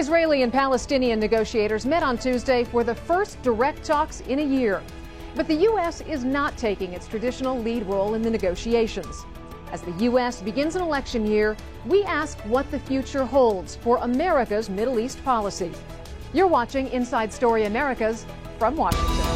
Israeli and Palestinian negotiators met on Tuesday for the first direct talks in a year. But the U.S. is not taking its traditional lead role in the negotiations. As the U.S. begins an election year, we ask what the future holds for America's Middle East policy. You're watching Inside Story Americas from Washington.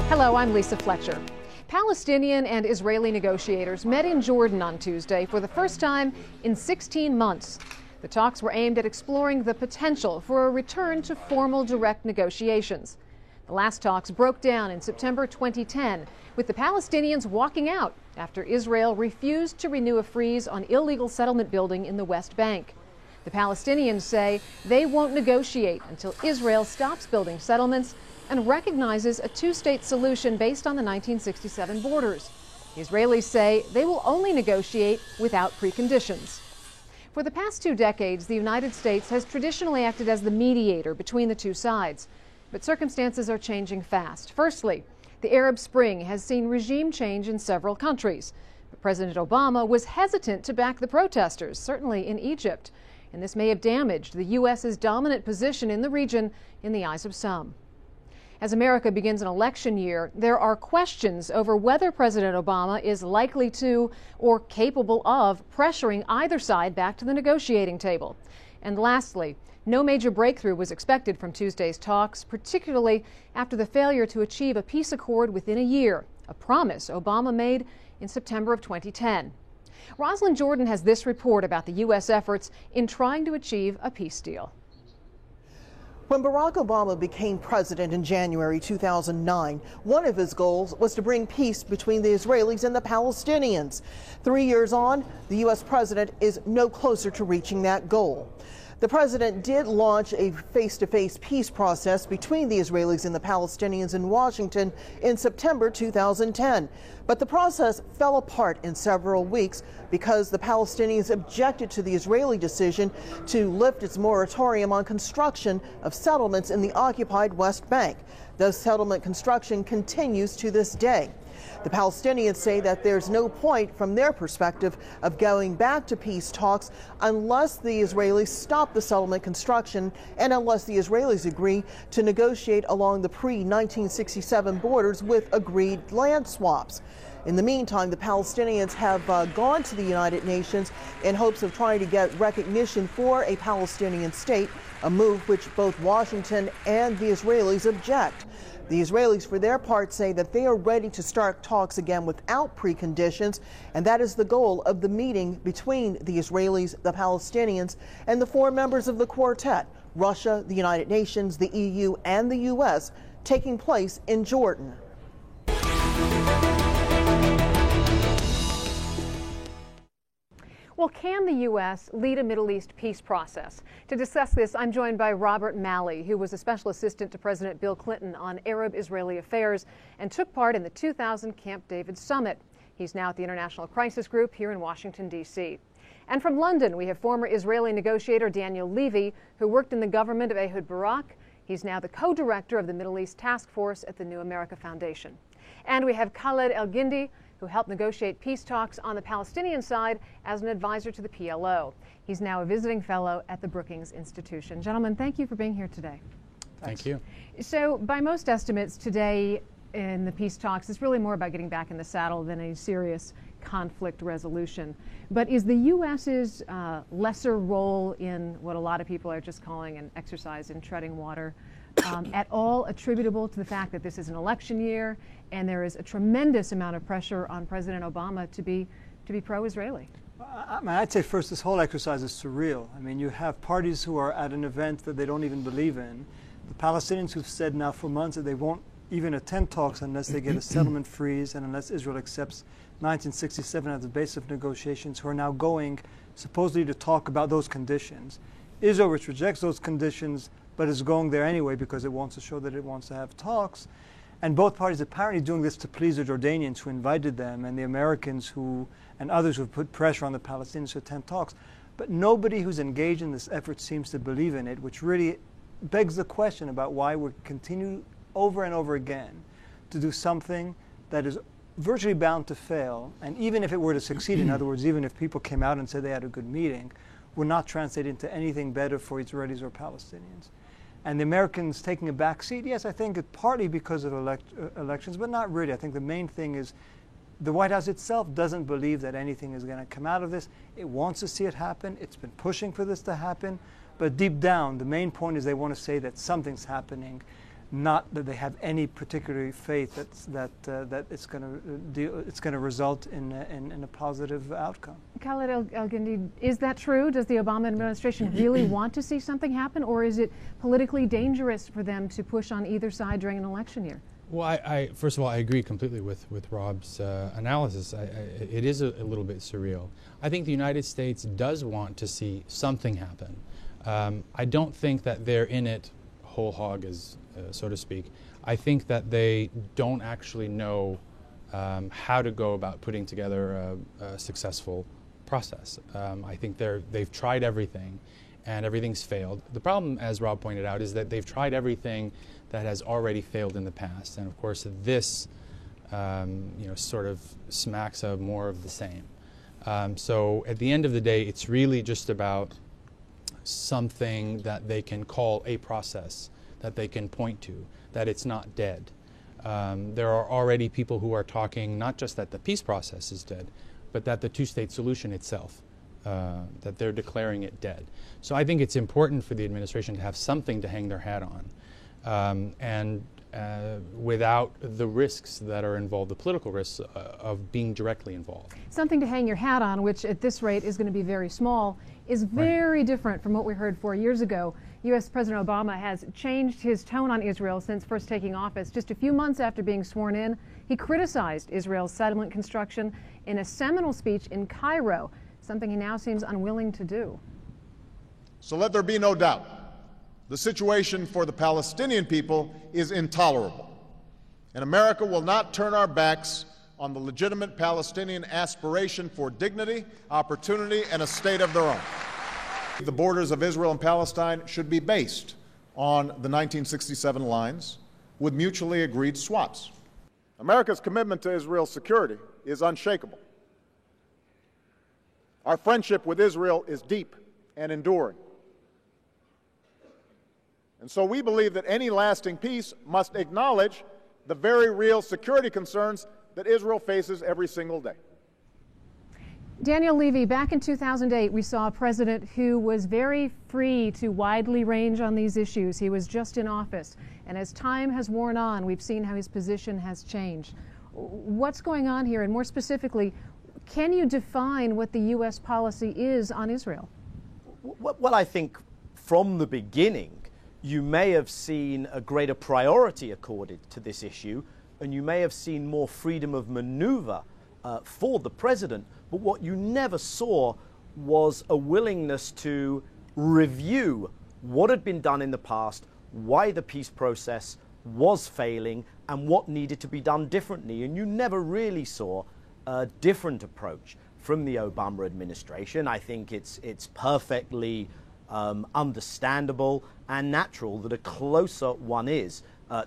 Hello, I'm Lisa Fletcher. Palestinian and Israeli negotiators met in Jordan on Tuesday for the first time in 16 months. The talks were aimed at exploring the potential for a return to formal direct negotiations. The last talks broke down in September 2010, with the Palestinians walking out after Israel refused to renew a freeze on illegal settlement building in the West Bank. The Palestinians say they won't negotiate until Israel stops building settlements and recognizes a two-state solution based on the 1967 borders. The Israelis say they will only negotiate without preconditions. For the past 2 decades, the United States has traditionally acted as the mediator between the two sides. But circumstances are changing fast. Firstly, the Arab Spring has seen regime change in several countries. But President Obama was hesitant to back the protesters, certainly in Egypt. And this may have damaged the U.S.'s dominant position in the region in the eyes of some. As America begins an election year, there are questions over whether President Obama is likely to or capable of pressuring either side back to the negotiating table. And lastly, no major breakthrough was expected from Tuesday's talks, particularly after the failure to achieve a peace accord within a year, a promise Obama made in September of 2010. Rosalind Jordan has this report about the U.S. efforts in trying to achieve a peace deal. When Barack Obama became president in January 2009, one of his goals was to bring peace between the Israelis and the Palestinians. 3 years on, the U.S. president is no closer to reaching that goal. The president did launch a face-to-face peace process between the Israelis and the Palestinians in Washington in September 2010. But the process fell apart in several weeks because the Palestinians objected to the Israeli decision to lift its moratorium on construction of settlements in the occupied West Bank. Thus, settlement construction continues to this day. The Palestinians say that there's no point from their perspective of going back to peace talks unless the Israelis stop the settlement construction and unless the Israelis agree to negotiate along the pre-1967 borders with agreed land swaps. In the meantime, the Palestinians have gone to the United Nations in hopes of trying to get recognition for a Palestinian state, a move which both Washington and the Israelis object. The Israelis, for their part, say that they are ready to start talks again without preconditions, and that is the goal of the meeting between the Israelis, the Palestinians, and the 4 members of the quartet, Russia, the United Nations, the EU, and the U.S., taking place in Jordan. Well, can the U.S. lead a Middle East peace process? To discuss this, I'm joined by Robert Malley, who was a special assistant to President Bill Clinton on Arab-Israeli affairs and took part in the 2000 Camp David summit. He's now at the International Crisis Group here in Washington, D.C. And from London, we have former Israeli negotiator Daniel Levy, who worked in the government of Ehud Barak. He's now the co-director of the Middle East Task Force at the New America Foundation. And we have Khaled El-Gindi, who helped negotiate peace talks on the Palestinian side as an advisor to the PLO. He's now a visiting fellow at the Brookings Institution. Gentlemen, thank you for being here today. Thank you. So, by most estimates today in the peace talks, it's really more about getting back in the saddle than a serious conflict resolution. But is the U.S.'s lesser role in what a lot of people are just calling an exercise in treading water at all attributable to the fact that this is an election year and there is a tremendous amount of pressure on President Obama to be pro-Israeli? I mean, I'd say first, this whole exercise is surreal. I mean, you have parties who are at an event that they don't even believe in. The Palestinians who've said now for months that they won't even attend talks unless they get a settlement freeze and unless Israel accepts 1967 as the base of negotiations, who are now going supposedly to talk about those conditions. Israel, which rejects those conditions, but is going there anyway because it wants to show that it wants to have talks. And both parties apparently doing this to please the Jordanians who invited them and the Americans and others who have put pressure on the Palestinians to attend talks. But nobody who's engaged in this effort seems to believe in it, which really begs the question about why we continue over and over again to do something that is virtually bound to fail. And even if it were to succeed, in other words, even if people came out and said they had a good meeting, would not translate into anything better for Israelis or Palestinians. And the Americans taking a back seat, yes, I think it's partly because of elections, but not really. I think the main thing is the White House itself doesn't believe that anything is going to come out of this. It wants to see it happen. It's been pushing for this to happen. But deep down, the main point is they want to say that something's happening, not that they have any particular faith that it's going to result in a positive outcome. Khaled El-Gindi, is that true? Does the Obama administration really want to see something happen, or is it politically dangerous for them to push on either side during an election year? Well, first of all, I agree completely with Rob's analysis. It is a little bit surreal. I think the United States does want to see something happen. I don't think that they're in it whole hog, so to speak. I think that they don't actually know how to go about putting together a successful process. I think they've tried everything, and everything's failed. The problem, as Rob pointed out, is that they've tried everything that has already failed in the past, and of course this sort of smacks of more of the same. So at the end of the day, it's really just about something that they can call a process, that they can point to, that it's not dead. There are already people who are talking not just that the peace process is dead, but that the two-state solution itself, that they're declaring it dead. So I think it's important for the administration to have something to hang their hat on. Without the risks that are involved, the political risks of being directly involved. Something to hang your hat on, which at this rate is going to be very small, is very different from what we heard 4 years ago. U.S. President Obama has changed his tone on Israel since first taking office. Just a few months after being sworn in, he criticized Israel's settlement construction in a seminal speech in Cairo, something he now seems unwilling to do. So let there be no doubt. The situation for the Palestinian people is intolerable, and America will not turn our backs on the legitimate Palestinian aspiration for dignity, opportunity, and a state of their own. The borders of Israel and Palestine should be based on the 1967 lines with mutually agreed swaps. America's commitment to Israel's security is unshakable. Our friendship with Israel is deep and enduring. And so we believe that any lasting peace must acknowledge the very real security concerns that Israel faces every single day. Daniel Levy, back in 2008, we saw a president who was very free to widely range on these issues. He was just in office. And as time has worn on, we've seen how his position has changed. What's going on here? And more specifically, can you define what the U.S. policy is on Israel? Well, I think from the beginning, you may have seen a greater priority accorded to this issue, and you may have seen more freedom of maneuver for the president. But what you never saw was a willingness to review what had been done in the past, why the peace process was failing, and what needed to be done differently. And you never really saw a different approach from the Obama administration. I think it's perfectly understandable and natural that a closer one is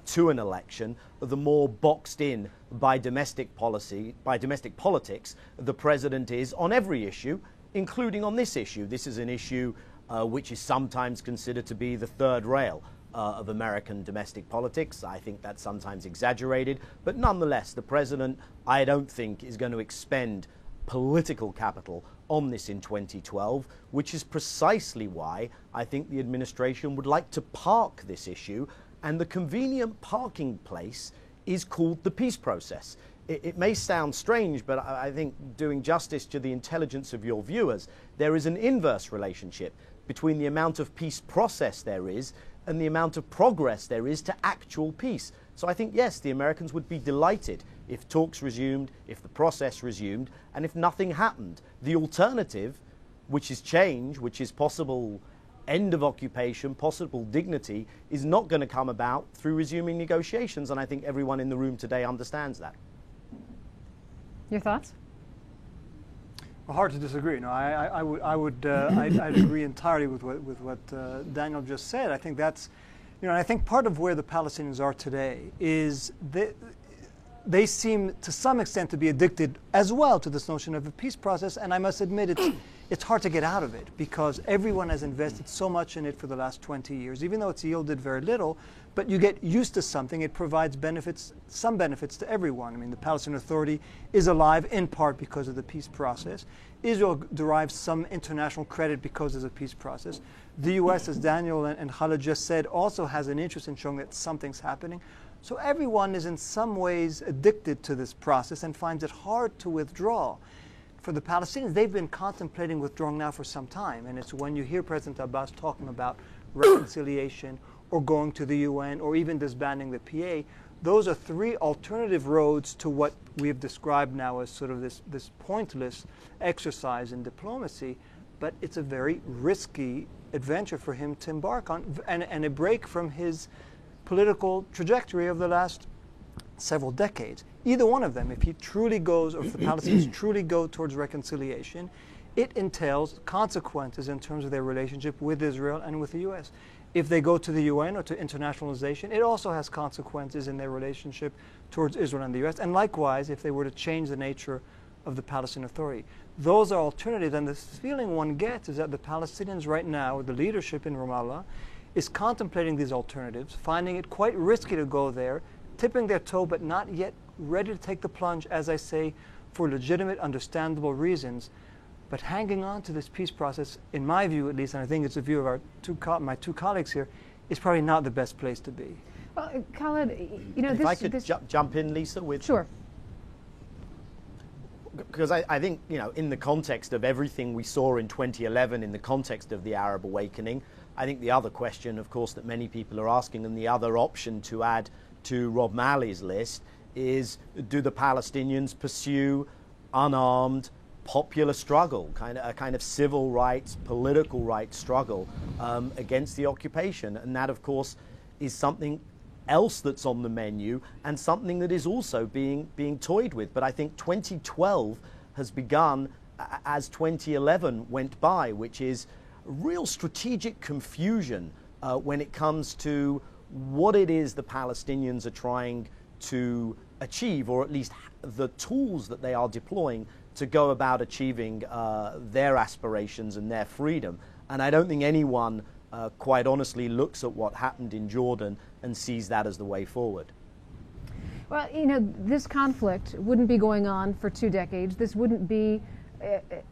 to an election, the more boxed in by domestic politics the president is on every issue, including on this issue. This is an issue which is sometimes considered to be the third rail of American domestic politics. I think that's sometimes exaggerated, but nonetheless, the president, I don't think, is going to expend political capital on this in 2012, which is precisely why I think the administration would like to park this issue, and the convenient parking place is called the peace process. It may sound strange, but I think doing justice to the intelligence of your viewers, there is an inverse relationship between the amount of peace process there is and the amount of progress there is to actual peace. So I think, yes, the Americans would be delighted if talks resumed, if the process resumed, and if nothing happened. The alternative, which is change, which is possible end of occupation, possible dignity, is not going to come about through resuming negotiations, and I think everyone in the room today understands that. Your thoughts? Hard to disagree. No, I'd agree entirely with what Daniel just said. I think that's, and I think part of where the Palestinians are today is they seem to some extent to be addicted as well to this notion of a peace process, and I must admit it's hard to get out of it because everyone has invested so much in it for the last 20 years, even though it's yielded very little. But you get used to something, it provides some benefits to everyone. I mean, the Palestinian Authority is alive in part because of the peace process. Israel derives some international credit because of the peace process. The U.S., as Daniel and Khaled just said, also has an interest in showing that something's happening. So everyone is in some ways addicted to this process and finds it hard to withdraw. For the Palestinians, they've been contemplating withdrawing now for some time. And it's when you hear President Abbas talking about reconciliation or going to the UN or even disbanding the PA, those are three alternative roads to what we have described now as sort of this pointless exercise in diplomacy. But it's a very risky adventure for him to embark on and a break from his political trajectory of the last several decades. Either one of them, if he truly goes, or if the Palestinians truly go towards reconciliation, it entails consequences in terms of their relationship with Israel and with the U.S. If they go to the UN or to internationalization, it also has consequences in their relationship towards Israel and the U.S. And likewise, if they were to change the nature of the Palestinian Authority. Those are alternatives, and the feeling one gets is that the Palestinians right now, the leadership in Ramallah, is contemplating these alternatives, finding it quite risky to go there, tipping their toe, but not yet ready to take the plunge, as I say, for legitimate, understandable reasons. But hanging on to this peace process, in my view at least, and I think it's the view of our my two colleagues here, is probably not the best place to be. Well, Khaled, if I could jump in, Lisa, with... Sure. Because I think, in the context of everything we saw in 2011, in the context of the Arab awakening, I think the other question, of course, that many people are asking, and the other option to add to Rob Malley's list, is do the Palestinians pursue unarmed, popular struggle, a kind of civil rights, political rights struggle against the occupation? And that, of course, is something else that's on the menu and something that is also being toyed with. But I think 2012 has begun as 2011 went by, which is real strategic confusion when it comes to what it is the Palestinians are trying to achieve, or at least the tools that they are deploying to go about achieving their aspirations and their freedom. And I don't think anyone quite honestly looks at what happened in Jordan and sees that as the way forward. Well, this conflict wouldn't be going on for 2 decades. This wouldn't be,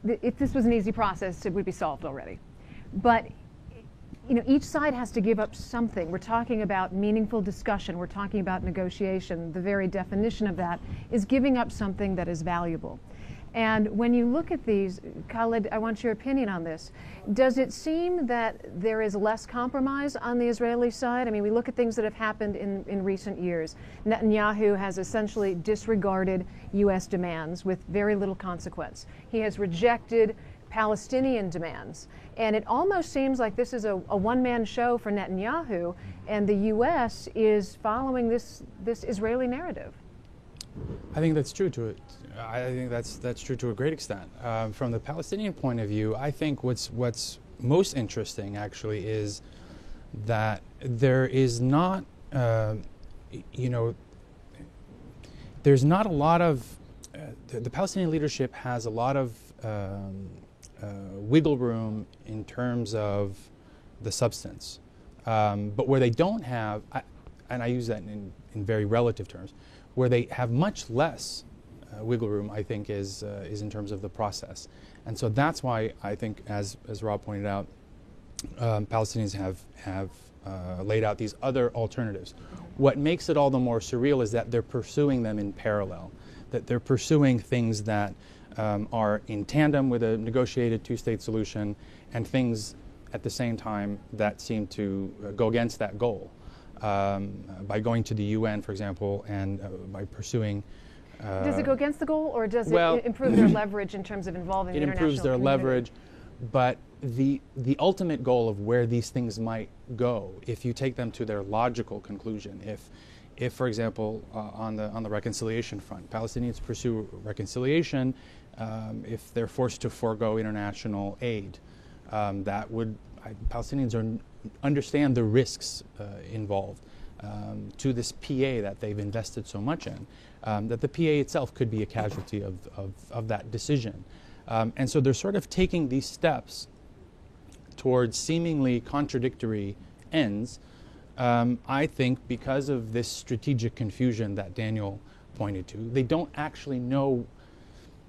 if this was an easy process, it would be solved already. But, each side has to give up something. We're talking about meaningful discussion. We're talking about negotiation. The very definition of that is giving up something that is valuable. And when you look at these, Khaled, I want your opinion on this. Does it seem that there is less compromise on the Israeli side? I mean, we look at things that have happened in recent years. Netanyahu has essentially disregarded U.S. demands with very little consequence. He has rejected Palestinian demands. And it almost seems like this is a one-man show for Netanyahu, and the U.S. is following this Israeli narrative. I think that's true to it. I think that's true to a great extent. From the Palestinian point of view, I think what's most interesting actually is that there is not, there's not a lot of, the Palestinian leadership has a lot of wiggle room in terms of the substance. But where they don't have, and I use that in very relative terms, where they have much less wiggle room, I think, is in terms of the process. And so that's why I think, as Rob pointed out, Palestinians have laid out these other alternatives. What makes it all the more surreal is that they're pursuing them in parallel, that they're pursuing things that are in tandem with a negotiated two-state solution and things at the same time that seem to go against that goal. By going to the UN, for example, and by pursuing... does it go against the goal, or does it improve their leverage in terms of involving the international community? It improves their leverage, but the ultimate goal of where these things might go, if you take them to their logical conclusion, if for example, on the reconciliation front, Palestinians pursue reconciliation, if they're forced to forego international aid. Palestinians understand the risks involved to this PA that they've invested so much in, that the PA itself could be a casualty of that decision. And so they're sort of taking these steps towards seemingly contradictory ends, I think because of this strategic confusion that Daniel pointed to. They don't actually know,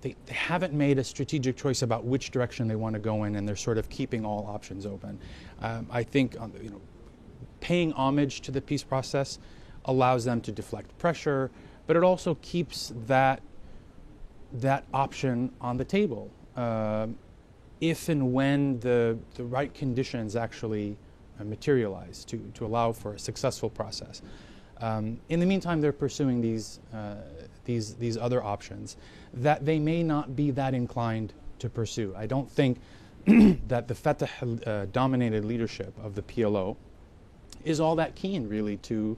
they haven't made a strategic choice about which direction they want to go in, and they're sort of keeping all options open. I think paying homage to the peace process allows them to deflect pressure, but it also keeps that option on the table. If and when the right conditions actually materialize to allow for a successful process. In the meantime, they're pursuing these other options that they may not be that inclined to pursue. I don't think that the Fatah-dominated leadership of the PLO is all that keen, really, to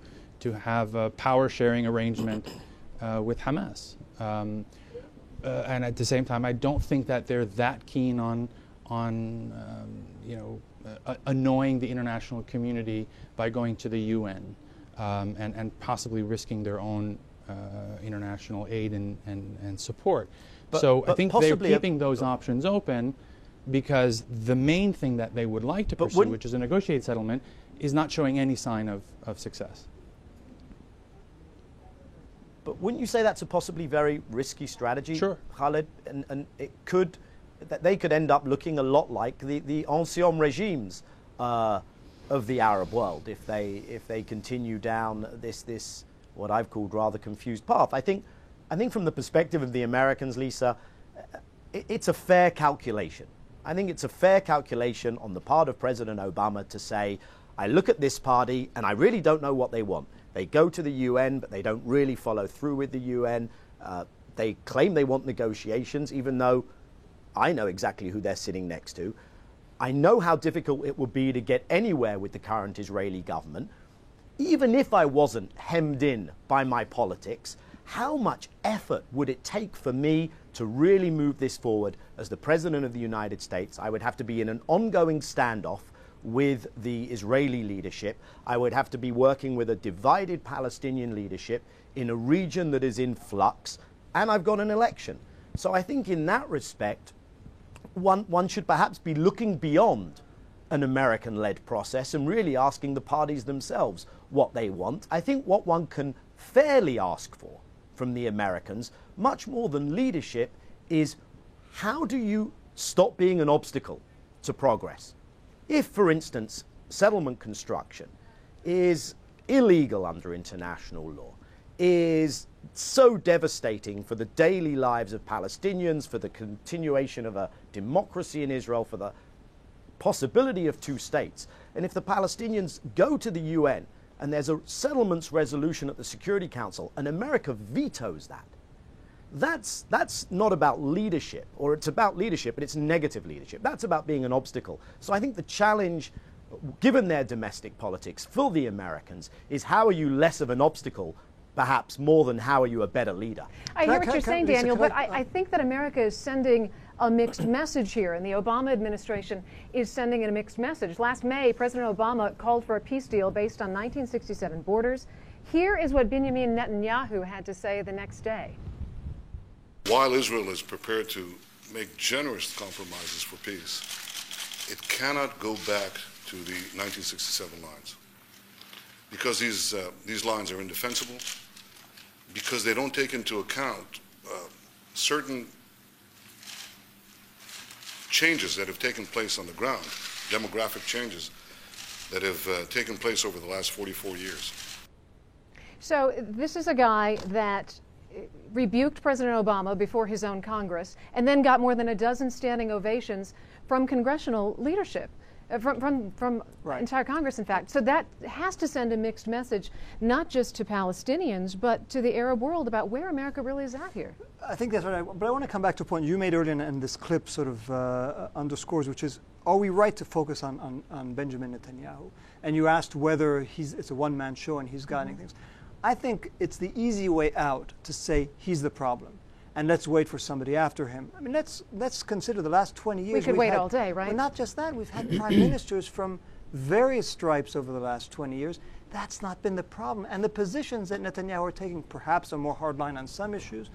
have a power-sharing arrangement with Hamas. And at the same time, I don't think that they're that keen on annoying the international community by going to the UN and possibly risking their own international aid and support. So I think they're keeping those options open because the main thing that they would like to pursue, which is a negotiated settlement, is not showing any sign of success. But wouldn't you say that's a possibly very risky strategy, Sure. Khaled? And it could, they could end up looking a lot like the ancien regimes of the Arab world if they continue down this what I've called rather confused path. I think from the perspective of the Americans, Lisa, it's a fair calculation. I think it's a fair calculation on the part of President Obama to say, I look at this party and I really don't know what they want. They go to the UN, but they don't really follow through with the UN. They claim they want negotiations, even though I know exactly who they're sitting next to. I know how difficult it would be to get anywhere with the current Israeli government. Even if I wasn't hemmed in by my politics, how much effort would it take for me to really move this forward as the President of the United States? I would have to be in an ongoing standoff with the Israeli leadership. I would have to be working with a divided Palestinian leadership in a region that is in flux, and I've got an election. So I think in that respect, one should perhaps be looking beyond an American-led process and really asking the parties themselves what they want. I think what one can fairly ask for from the Americans, much more than leadership, is how do you stop being an obstacle to progress? If, for instance, settlement construction is illegal under international law, is so devastating for the daily lives of Palestinians, for the continuation of a democracy in Israel, for the possibility of two states, and if the Palestinians go to the UN and there's a settlements resolution at the Security Council and America vetoes that, that's not about leadership, or it's about leadership, but it's negative leadership. That's about being an obstacle. So I think the challenge, given their domestic politics, for the Americans is how are you less of an obstacle, perhaps more than how are you a better leader. I hear what you're saying, Daniel, but I think that America is sending a mixed message here, and the Obama administration is sending a mixed message. Last May, President Obama called for a peace deal based on 1967 borders. Here is what Benjamin Netanyahu had to say the next day. While Israel is prepared to make generous compromises for peace, it cannot go back to the 1967 lines, because these lines are indefensible, because they don't take into account certain changes that have taken place on the ground, demographic changes that have taken place over the last 44 years. So this is a guy that rebuked President Obama before his own Congress and then got more than a dozen standing ovations from congressional leadership, from entire Congress, in fact. So that has to send a mixed message, not just to Palestinians, but to the Arab world about where America really is at here. I think that's right. But I want to come back to a point you made earlier, and this clip sort of underscores, which is, are we right to focus on Benjamin Netanyahu? And you asked whether it's a one-man show and he's guiding things. I think it's the easy way out to say he's the problem. and let's wait for somebody after him. I mean, let's consider the last 20 years. We could wait all day, right? But not just that. We've had prime ministers from various stripes over the last 20 years. That's not been the problem. And the positions that Netanyahu are taking perhaps are more hardline on some issues.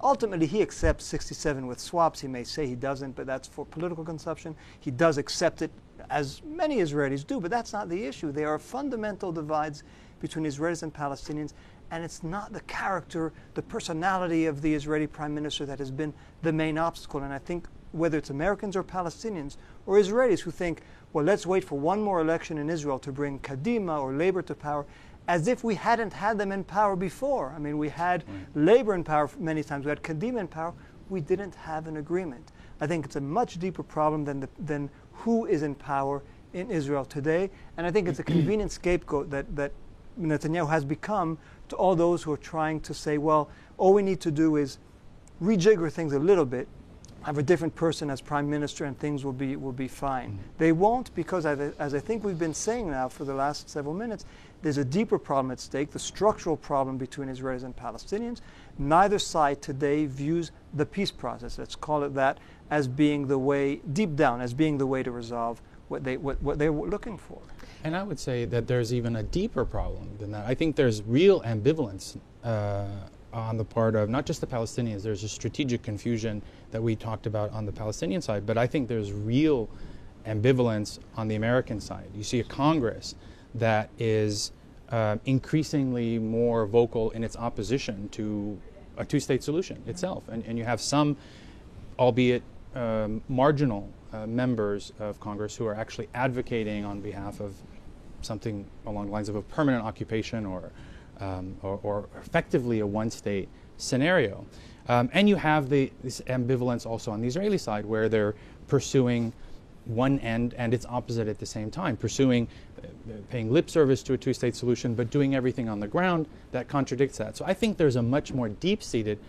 Ultimately, he accepts 67 with swaps. He may say he doesn't, but that's for political consumption. He does accept it, as many Israelis do, but that's not the issue. There are fundamental divides between Israelis and Palestinians, and it's not the character, the personality of the Israeli prime minister that has been the main obstacle. And I think whether it's Americans or Palestinians or Israelis who think, well, let's wait for one more election in Israel to bring Kadima or Labor to power, as if we hadn't had them in power before. I mean, we had Labor in power many times. We had Kadima in power. We didn't have an agreement. I think it's a much deeper problem than who is in power in Israel today. And I think it's a convenient scapegoat that Netanyahu has become to all those who are trying to say, well, all we need to do is rejigger things a little bit, have a different person as prime minister, and things will be fine. They won't, because as I think we've been saying now for the last several minutes, there's a deeper problem at stake, the structural problem between Israelis and Palestinians. Neither side today views the peace process, let's call it that, as being the way, deep down, as being the way to resolve what they're looking for. And I would say that there's even a deeper problem than that. I think there's real ambivalence on the part of not just the Palestinians. There's a strategic confusion that we talked about on the Palestinian side, but I think there's real ambivalence on the American side. You see a Congress that is increasingly more vocal in its opposition to a two-state solution itself. And you have some, albeit marginal members of Congress who are actually advocating on behalf of something along the lines of a permanent occupation or effectively a one-state scenario. And you have this ambivalence also on the Israeli side, where they're pursuing one end and its opposite at the same time, paying lip service to a two-state solution, but doing everything on the ground that contradicts that. So I think there's a much more deep-seated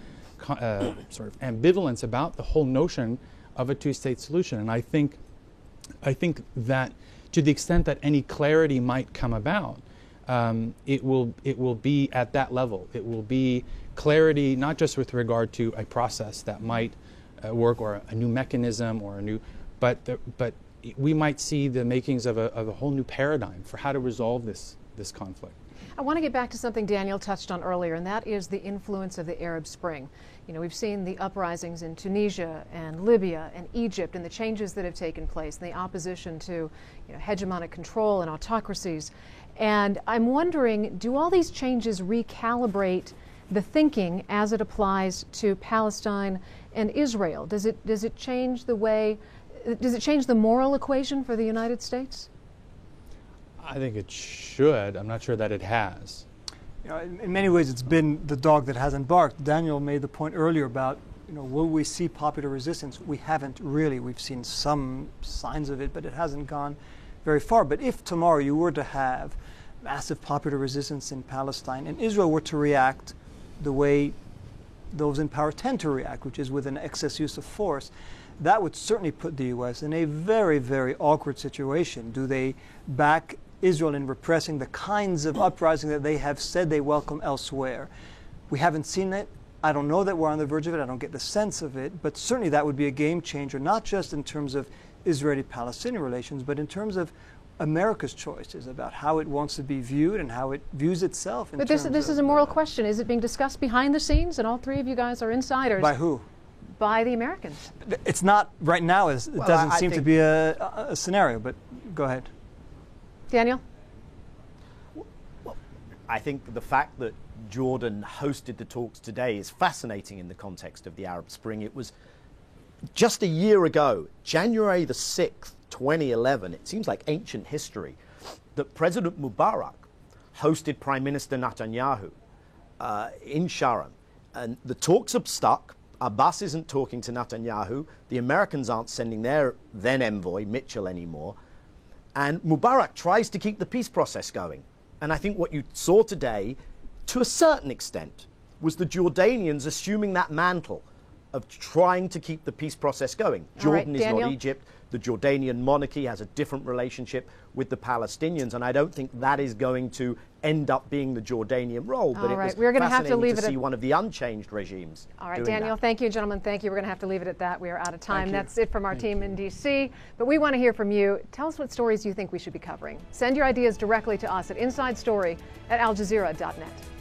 sort of ambivalence about the whole notion of a two-state solution. And I think that to the extent that any clarity might come about, it will be at that level. It will be clarity not just with regard to a process that might work, or a new mechanism, or a new, but we might see the makings of a whole new paradigm for how to resolve this conflict. I want to get back to something Daniel touched on earlier, and that is the influence of the Arab Spring. You know, we've seen the uprisings in Tunisia and Libya and Egypt, and the changes that have taken place, and the opposition to, hegemonic control and autocracies. And I'm wondering, do all these changes recalibrate the thinking as it applies to Palestine and Israel? Does it change the way? Does it change the moral equation for the United States? I think it should. I'm not sure that it has. In many ways, it's been the dog that hasn't barked. Daniel made the point earlier about, will we see popular resistance? We haven't really. We've seen some signs of it, but it hasn't gone very far. But if tomorrow you were to have massive popular resistance in Palestine, and Israel were to react the way those in power tend to react, which is with an excess use of force, that would certainly put the U.S. in a very, very awkward situation. Do they back Israel in repressing the kinds of uprising that they have said they welcome elsewhere? We haven't seen it. I don't know that we're on the verge of it. I don't get the sense of it. But certainly that would be a game changer, not just in terms of Israeli-Palestinian relations, but in terms of America's choices about how it wants to be viewed and how it views itself. But this is a moral question. Is it being discussed behind the scenes? And all three of you guys are insiders. By who? By the Americans. It's not right now. It doesn't seem to be a scenario, but go ahead. Daniel? Well, I think the fact that Jordan hosted the talks today is fascinating in the context of the Arab Spring. It was just a year ago, January the 6th, 2011, it seems like ancient history, that President Mubarak hosted Prime Minister Netanyahu in Sharm. And the talks have stuck. Abbas isn't talking to Netanyahu. The Americans aren't sending their then envoy, Mitchell, anymore. And Mubarak tries to keep the peace process going. And I think what you saw today, to a certain extent, was the Jordanians assuming that mantle of trying to keep the peace process going. Jordan is not Egypt. The Jordanian monarchy has a different relationship with the Palestinians, and I don't think that is going to end up being the Jordanian role. But All right, it was we're going to have to fascinating leave to it see at... one of the unchanged regimes. All right, doing Daniel, that. thank you, gentlemen. Thank you. We're going to have to leave it at that. We are out of time. Thank you. That's it from our team in D.C. But we want to hear from you. Tell us what stories you think we should be covering. Send your ideas directly to us at InsideStory@AlJazeera.net.